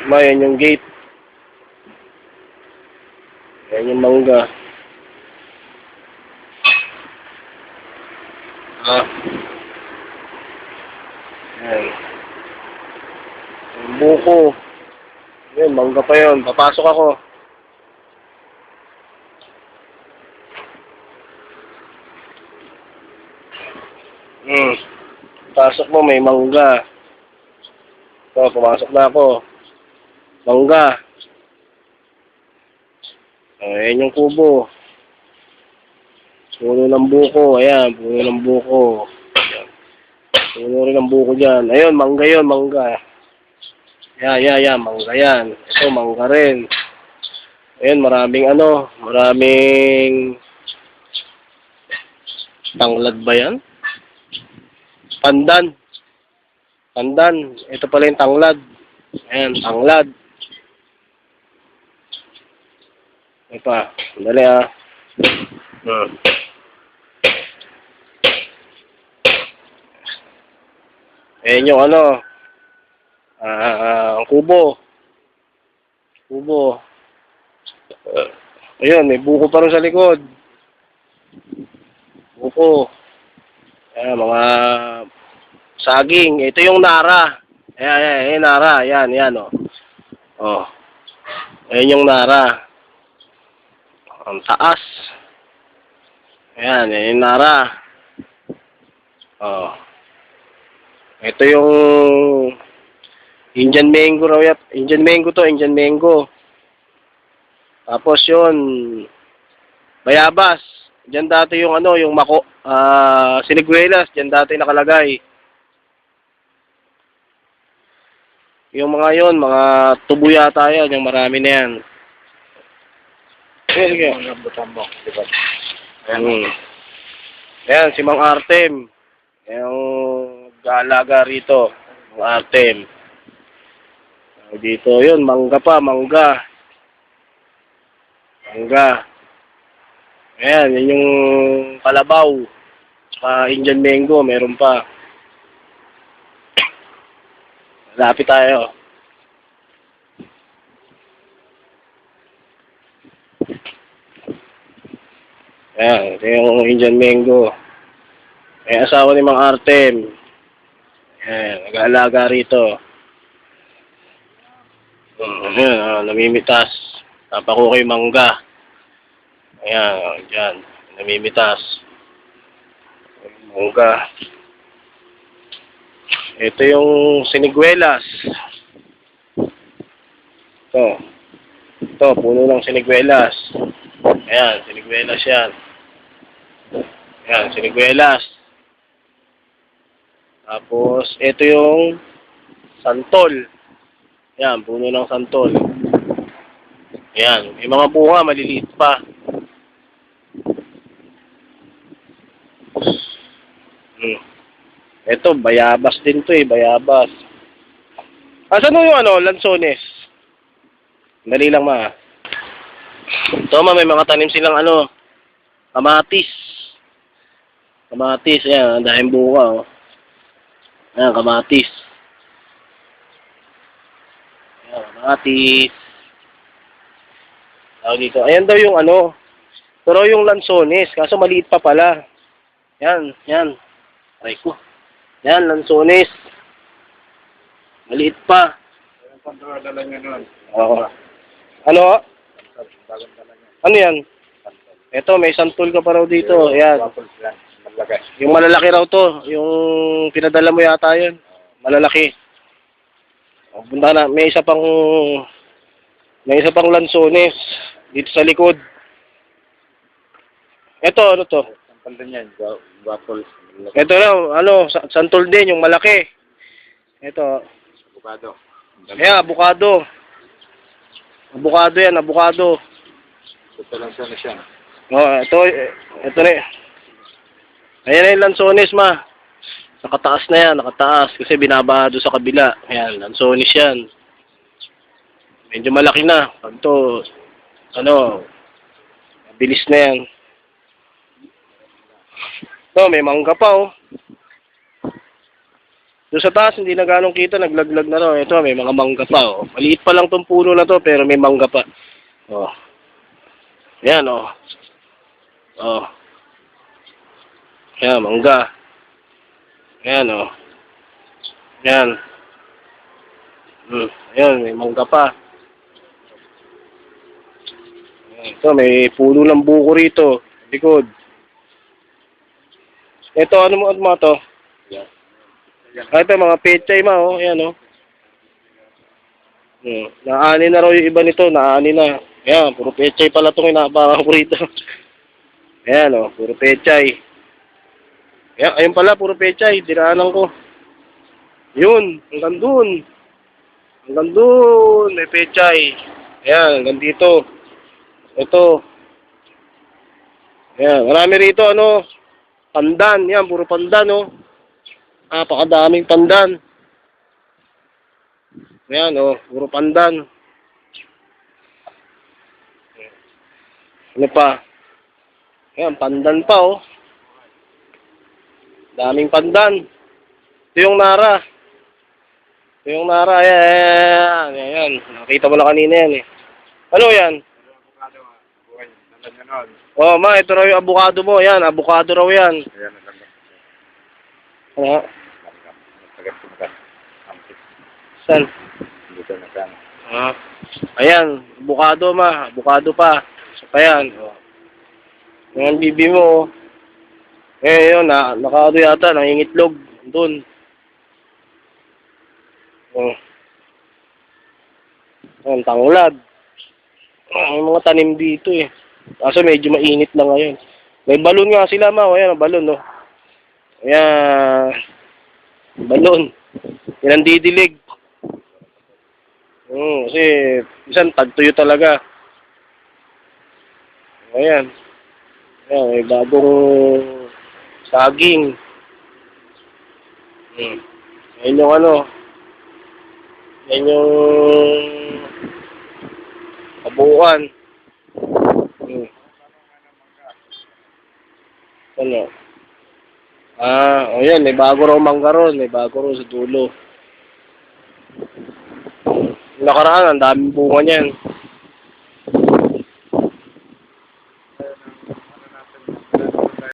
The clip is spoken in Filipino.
Yan yung gate. Yan yung mangga. Yan. Yung buko. Yan, mangga pa yun. Papasok ako. Pasok mo, may mangga. So, pumasok na ako. Mangga. Ayan yung kubo. Puno ng buko. Ayan, puno ng buko. Ayan. Puno rin ng buko dyan. Ayun, mangga yun, mangga. Yan, mangga yan. Ito, mangga rin. Ayan, maraming tanglad ba yan? Pandan. Ito pala yung tanglad. Ayan, tanglad. Ito pa. Dali Ayan yung ang kubo. Ayun, may buko pa rin sa likod. Buko. Ayan, mga saging. Ito yung nara. Ayan, nara. Yan, Oh. Ayan yung nara. Ang taas. Ayan, yung nara. Oh. Ito yung Indian mango raw yan. Indian mango. Tapos yun, bayabas. Diyan dati yung yung siniguelas, diyan dati nakalagay. Yung mga mga tubo yata yan, yung marami na yan. Sige. Ayan, si Mang Artem. Yung gaalaga rito. Mang Artem. Dito, yun, mangga. Ayan, yun yung kalabaw. Indian mango, meron pa. Lapit tayo. Ayan, ito yung Indian mango. Ayan, asawa ni Mang Artem. Ayan, nag-aalaga rito. Ayan, namimitas. Napako kay mangga. Ayan, dyan. Namimitas. Mangga. Ito yung siniguelas. Ito, puno ng siniguelas. Ayan, siniguelas yan. Ayan, siniguelas. Tapos, ito yung santol. Ayan, puno ng santol. Ayan, may mga bunga, maliliit pa. Ito, bayabas din to bayabas. Asan yung lansones? Dali lang Ito may mga tanim silang kamatis. Kamatis, ayan, dahil bunga Ayan, kamatis. Ayan, kamatis. Dito. Ayan daw yung pero yung lansones, kaso maliit pa pala. Yan. Aray ko. Yan, lansones. Maliit pa. Dala niya nun. Oo. Ano yan? Ito, may santol ka pa raw dito. Ayan. Yung malalaki raw to. Yung pinadala mo yata yun. Malalaki. Punta na. May isa pang lansones dito sa likod. Ito, ano to? Santol niyan. Waffle. Ito na, santol din, yung malaki. Ito. Abukado. Ayan, abukado. Abukado yan, abukado. Ito lang siya. Ito na. Ayan na yung lansones, Nakataas na yan, nakataas. Kasi binabaha doon sa kabila. Ayan, lansones yan. Medyo malaki na. Pag to, bilis na yan. May mangga pa, Doon sa taas, hindi na ganong kita, naglaglag na raw. Ito, may mga mangga pa, oh. Maliit pa lang tong puno na to, pero may mangga pa. Oh. Yan, oh. Oh. Yan, mangga. Yan, oh. Yan. Ayan, may mangga pa. Ito, may puno ng buko rito. Likod. Ito, ano mo to? Ito, mga pechay ma, oh. Ayan, oh. Naani na raw yung iba nito. Naani na. Ayan, puro pechay pala itong inaabang ko rito. Ayan, oh. Puro pechay. Ayan, ayun pala, puro pechay. Dinaanan ko. Yun, hanggang dun. Hanggang dun, may pechay. Ayan, hanggang dito. Ito. Ayan, marami rito, ano, pandan. Yan, puro pandan, oh. Napakadaming pandan. Ayan, oh, puro pandan. Ano pa? Ayan, pandan pa, oh. Daming pandan. Ito yung nara. Ito yung nara, ayan, ayan. Nakita mo na kanina yan, eh. Ano yan? Dala niya nun. Oh, ma, ito raw yung abukado mo. Yan, abukado raw yan. Ayan, naganda. Ano? Tagat-tagat. Saan? Dito na saan. Ayan, abukado ma. Abukado pa. Isa pa yan. Oh. Yung bibi mo. Eh, yun, nakaado yata. Nangingitlog. Doon. Oh. Ang tanglad. May mga tanim dito eh. Kaso medyo mainit na ngayon. May balon nga sila ma. Ayan, balon no. Ayan. Balon. Yan ang didilig. Kasi isang tagtuyo talaga. Ayan. Ayan, may bagong saging. Ayan yung ano. Ayan yung kabuuan. Ano? O yan, may bago raw mangga ron. May bago raw sa dulo. Nakaraan, ang daming bunga niyan.